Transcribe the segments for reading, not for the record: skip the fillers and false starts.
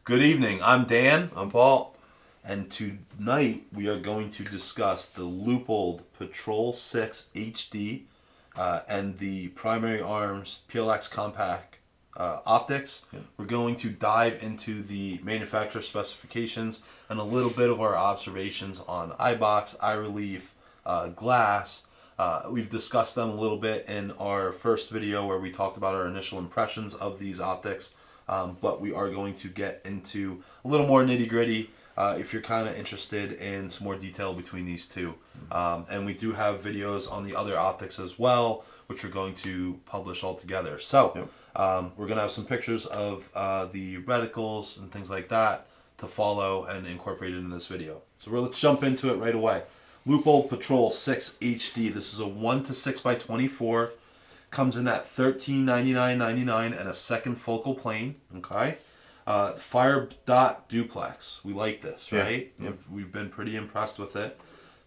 Good evening. I'm Dan, I'm Paul. and tonight we are going to discuss the Leupold Patrol 6 HD and the primary arms PLX compact optics. Yep. We're going to dive into the manufacturer specifications and a little bit of our observations on eye box, eye relief, glass. We've discussed them a little bit in our first video where we talked about our initial impressions of these optics. But we are going to get into a little more nitty gritty if you're kind of interested in some more detail between these two. And we do have videos on the other optics as well, which we're going to publish all together. So we're going to have some pictures of the reticles and things like that to follow and incorporate into this video. So let's jump into it right away. Leupold Patrol 6 HD. This is a 1:6x24. Comes in at $1399.99 and a second focal plane. Okay, fire dot duplex. We like this, right? Yeah. We've been pretty impressed with it.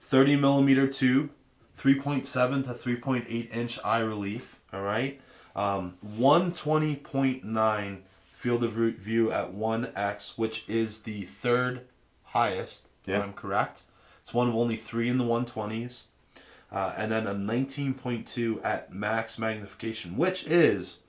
30mm tube, 3.7 to 3.8 inch eye relief. All right, 120.9 field of view at 1x, which is the third highest. If I'm correct. It's one of only 3 in the 120s. And then a 19.2 at max magnification, which is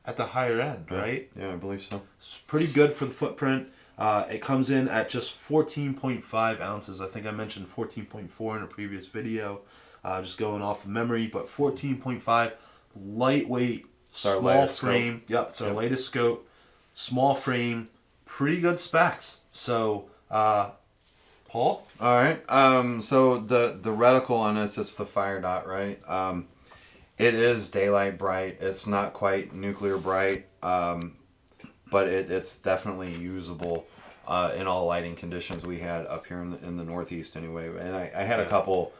at the higher end, right? Yeah, I believe so. It's pretty good for the footprint. It comes in at just 14.5 ounces. I think I mentioned 14.4 in a previous video, just going off of memory, but 14.5, lightweight, small frame. Scope. Yep, it's our latest scope. Small frame, pretty good specs. So, Paul? All right. So the reticle on this, it's the fire dot, right? It is daylight bright. It's not quite nuclear bright, but it's definitely usable in all lighting conditions we had up here in the Northeast anyway. And I had a couple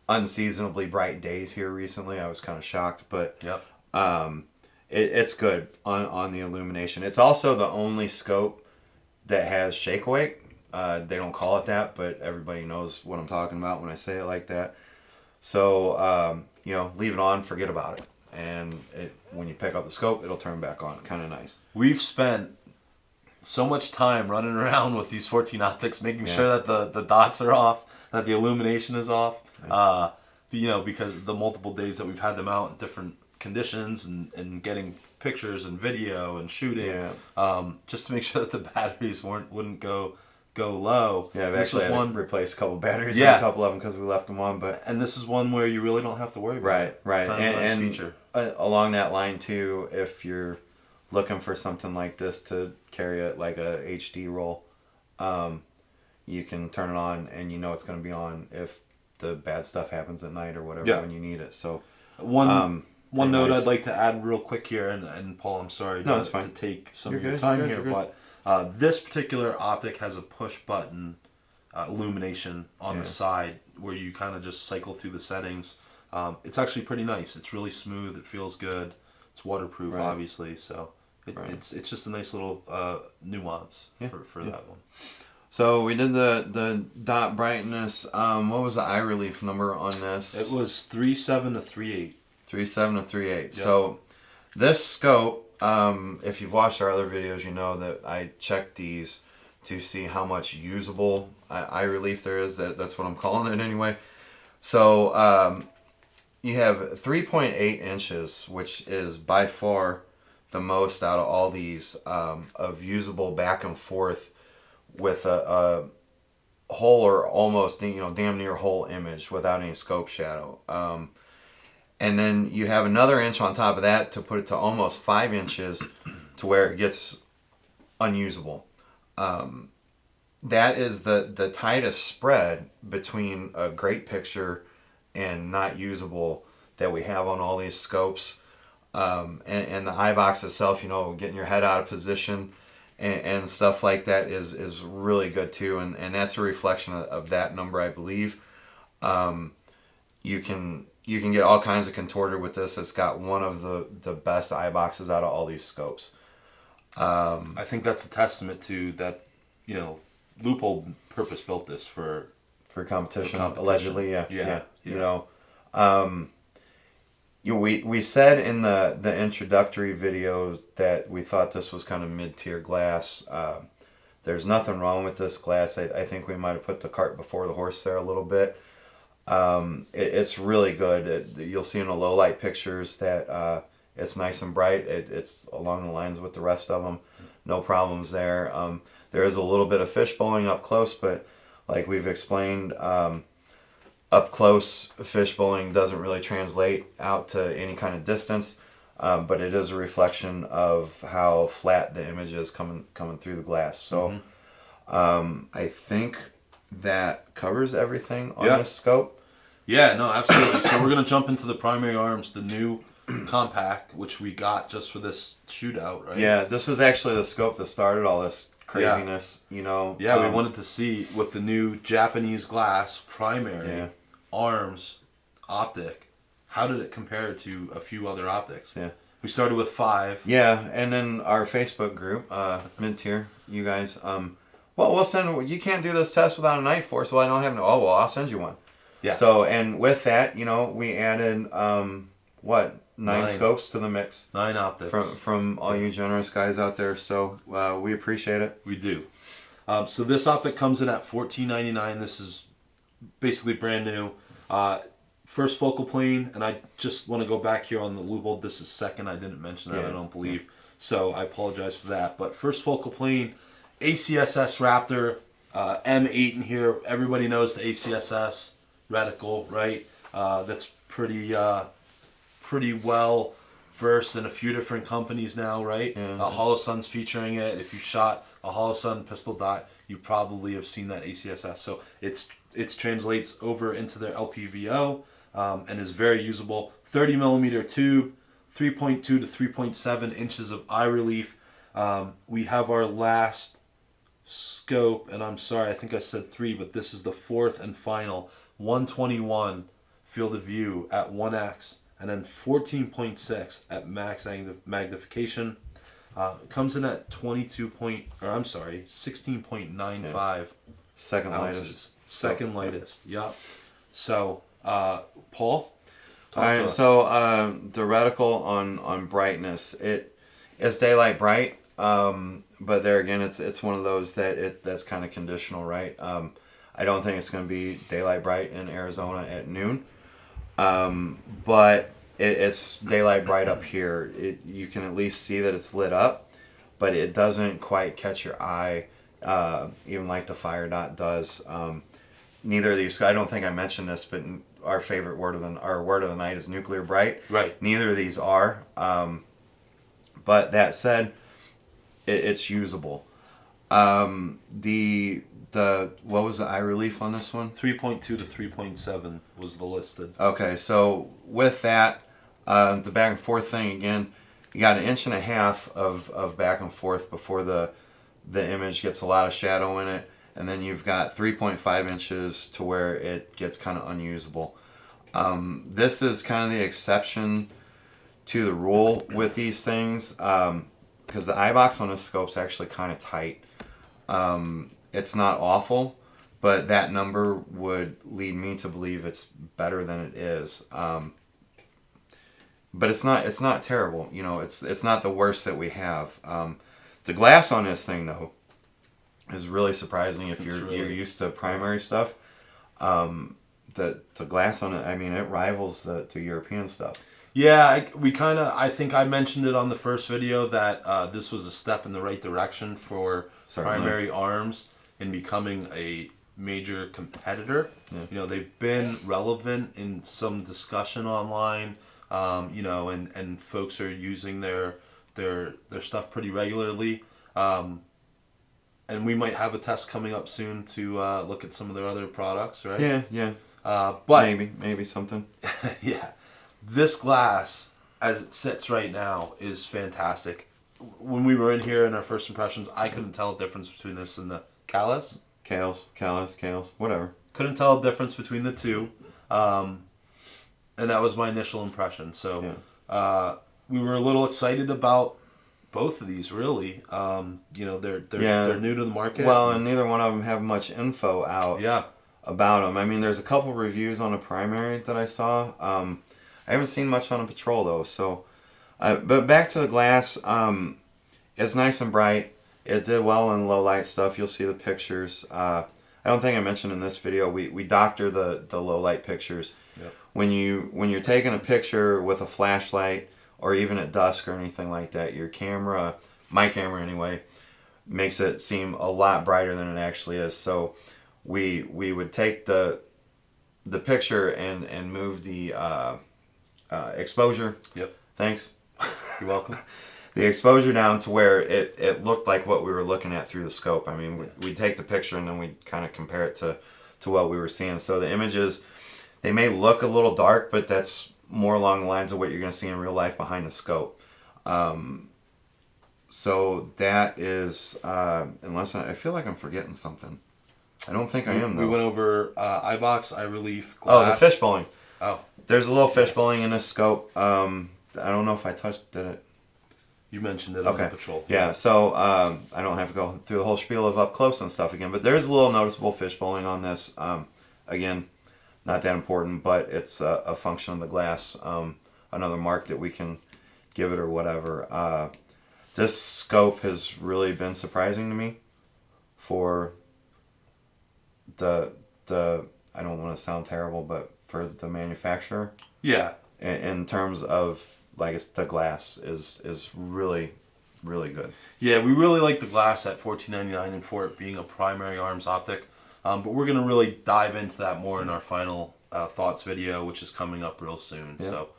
unseasonably bright days here recently. I was kind of shocked, but it's good on the illumination. It's also the only scope that has shake awake. They don't call it that, but everybody knows what I'm talking about when I say it like that. So, leave it on, forget about it. And when you pick up the scope, it'll turn back on. Kind of nice. We've spent so much time running around with these 14 optics, making sure that the dots are off, that the illumination is off. Because the multiple days that we've had them out in different conditions and getting pictures and video and shooting, just to make sure that the batteries wouldn't go low. Yeah, I've actually had to replace a couple batteries in a couple of them because we left them on. And this is one where you really don't have to worry about it. Right. Kind of a nice feature. Along that line too, if you're looking for something like this to carry it like a HD roll, you can turn it on and you know it's going to be on if the bad stuff happens at night or whatever when you need it. So one note I'd like to add real quick here, and Paul, I'm sorry to take some of your time here, but this particular optic has a push button illumination on the side where you kind of just cycle through the settings. It's actually pretty nice. It's really smooth. It feels good. It's waterproof, obviously. So it's just a nice little nuance for that one. So we did the dot brightness. What was the eye relief number on this? It was 3.7 to 3.8. 3.7 to 3.8. Yep. So this scope, if you've watched our other videos, you know that I checked these to see how much usable eye relief there is. That's what I'm calling it anyway. So you have 3.8 inches, which is by far the most out of all these of usable back and forth with a whole or almost damn near whole image without any scope shadow. And then you have another inch on top of that to put it to almost 5 inches to where it gets unusable. That is the tightest spread between a great picture and not usable that we have on all these scopes. And the eye box itself, getting your head out of position and stuff like that is really good too. And that's a reflection of that number, I believe. You can get all kinds of contorted with this. It's got one of the best eye boxes out of all these scopes. I think that's a testament to that, Leupold purpose built this for competition. Allegedly, yeah. We said in the introductory video that we thought this was kind of mid-tier glass. There's nothing wrong with this glass. I think we might have put the cart before the horse there a little bit. It's really good. You'll see in the low light pictures that it's nice and bright. It's along the lines with the rest of them. No problems there. There is a little bit of fish bowling up close, but like we've explained, up close fish bowling doesn't really translate out to any kind of distance, but it is a reflection of how flat the image is coming through the glass. So I think that covers everything on this scope. Yeah, no, absolutely. So we're going to jump into the primary arms, the new compact, which we got just for this shootout, right? Yeah, this is actually the scope that started all this craziness, you know. Yeah, we wanted to see with the new Japanese glass primary arms optic, how did it compare to a few other optics? Yeah. We started with 5. Yeah, and then our Facebook group, mid-tier, you guys, well, we'll send, you can't do this test without a knife force. Well, I don't have no, oh, well, I'll send you one. Yeah. So, and with that, you know, we added, 9 scopes to the mix. 9 optics. From all you generous guys out there. So, we appreciate it. We do. So this optic comes in at $14.99. This is basically brand new. First focal plane, and I just want to go back here on the Leupold. This is second. I didn't mention that, I don't believe. So I apologize for that. But first focal plane, ACSS Raptor, M8 in here. Everybody knows the ACSS reticle, right? That's pretty well versed in a few different companies now, right? Holosun's featuring it. If you shot a Holosun pistol dot, you probably have seen that ACSS. So it translates over into their LPVO and is very usable. 30 millimeter tube, 3.2 to 3.7 inches of eye relief. We have our last scope, and I'm sorry, I think I said 3, but this is the 4th and final 121 field of view at 1x, and then 14.6 at max magnification. Comes in at 16.95. Second ounces. lightest. Second lightest. Yep. So, Paul. All right. So the reticle on brightness, it is daylight bright, but there again, it's one of those that's kind of conditional, right? I don't think it's going to be daylight bright in Arizona at noon, but it's daylight bright up here. You can at least see that it's lit up, but it doesn't quite catch your eye, even like the fire dot does. Neither of these, I don't think I mentioned this, but our favorite word of the night is nuclear bright. Right. Neither of these are, but that said, it's usable. What was the eye relief on this one? 3.2 to 3.7 was the listed. Okay, so with that, the back and forth thing again, you got 1.5 inches of back and forth before the image gets a lot of shadow in it, and then you've got 3.5 inches to where it gets kind of unusable. This is kind of the exception to the rule with these things, because the eye box on this scope's actually kind of tight. It's not awful, but that number would lead me to believe it's better than it is. But it's not terrible. You know, it's not the worst that we have. The glass on this thing though is really surprising if you're used to primary stuff. The glass on it, I mean, it rivals the European stuff. Yeah, I think I mentioned it on the first video that this was a step in the right direction for primary arms in becoming a major competitor. Yeah. You know, they've been relevant in some discussion online, you know, and folks are using their stuff pretty regularly. And we might have a test coming up soon to look at some of their other products, right? Yeah. But maybe something. yeah. This glass, as it sits right now, is fantastic. When we were in here in our first impressions, I couldn't tell a difference between this and the Callus. Callus, whatever. Couldn't tell a difference between the two. And that was my initial impression. So we were a little excited about both of these, really. You know, they're new to the market. Well, and neither one of them have much info out about them. I mean, there's a couple reviews on a primary that I saw. I haven't seen much on a patrol though. So, but back to the glass. It's nice and bright. It did well in low light stuff. You'll see the pictures. I don't think I mentioned in this video, we doctor the low light pictures. Yep. When you're taking a picture with a flashlight or even at dusk or anything like that, your camera, my camera anyway, makes it seem a lot brighter than it actually is. So we would take the picture and move the exposure. Yep. Thanks. You're welcome. The exposure down to where it looked like what we were looking at through the scope. I mean, we'd take the picture and then we'd kind of compare it to what we were seeing. So the images, they may look a little dark, but that's more along the lines of what you're going to see in real life behind the scope. So that is, unless I feel like I'm forgetting something. I don't think I am, though. We went over eye box, eye relief, Oh, glass. the fish bowling. Oh, There's a little fish bowling in this scope. I don't know if I did it? you mentioned it on Okay. the patrol. Yeah, so I don't have to go through the whole spiel of up close and stuff again, but there's a little noticeable fish bowling on this. Again, not that important, but it's a function of the glass. Another mark that we can give it or whatever. This scope has really been surprising to me for the I don't want to sound terrible, but for the manufacturer. Yeah. In terms of, like, it's the glass is really, really good. Yeah, we really like the glass at $14.99 and for it being a primary arms optic. But we're going to really dive into that more in our final thoughts video, which is coming up real soon. Yeah. So,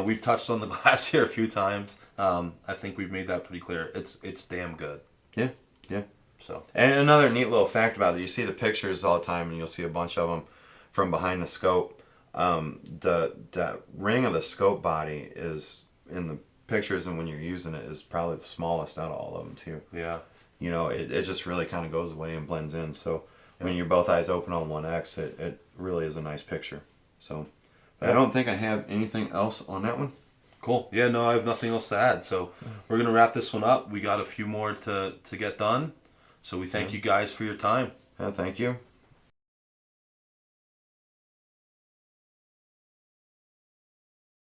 we've touched on the glass here a few times. I think we've made that pretty clear. It's damn good. Yeah, yeah. So, And another neat little fact about it, you see the pictures all the time, and you'll see a bunch of them from behind the scope. The ring of the scope body is in the pictures, and when you're using it, is probably the smallest out of all of them too. yeah. It just really kind of goes away and blends in. So when you're both eyes open on 1X, it really is a nice picture. So, but I don't think I have anything else on that one. Cool. Yeah, no, I have nothing else to add. So we're going to wrap this one up. We got a few more to get done. So we thank you guys for your time. Yeah, thank you.